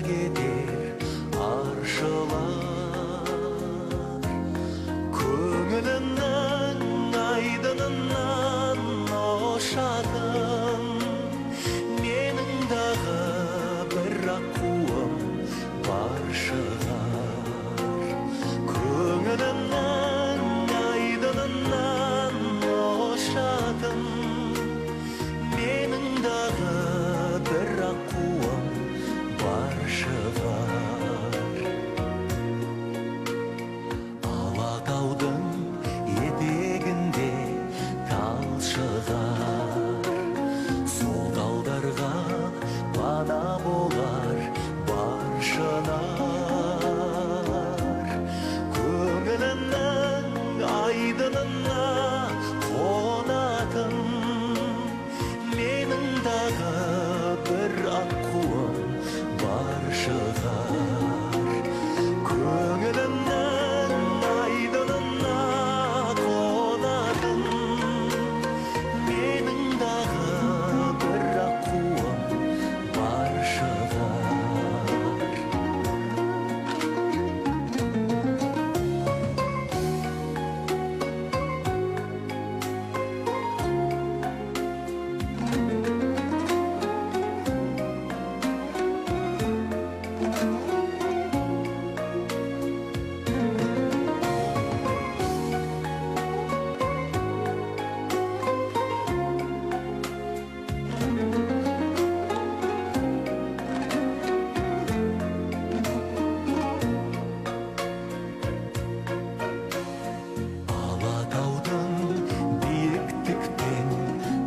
кетер аршылар. Көңілімнің айдынынан ошадым, менің дағы бір аққуым бар шығар. Көңілімнің айдынынан ошадым, менің дағы бір аққуым бар шығар. Алатаудың етегінде тал шығар, сол талдарға пана болар бар шынар. Көңілімнің айдынына қонатын, менің дағы бір аққуым бар шығар. Көңілімнің айдынына қонатын, менің дағы бір аққуым бар шығар. Алатаудың биіктіктен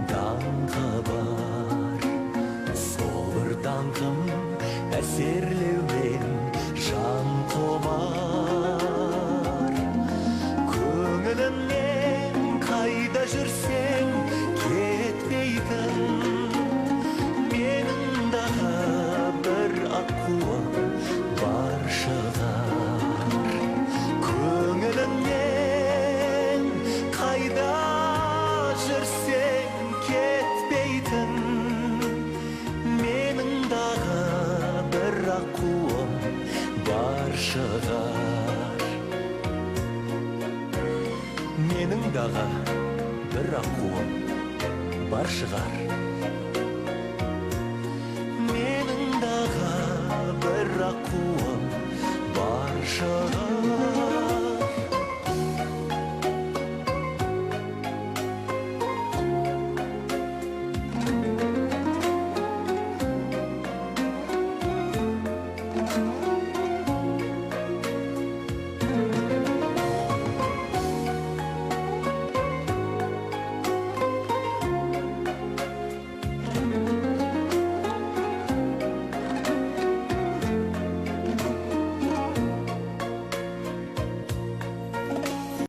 даңқы бар, сол бір даңқым әсерлеумен жан құмар. Көңілімнен қайда жүрсең кетпейтін, менің дағы бір аққуым бар шығар. Көңілімнен қайда жүрсең кетпейтін, менің дағы бір аққуым бар шығар. Менің дағы бір аққуым бар шығар.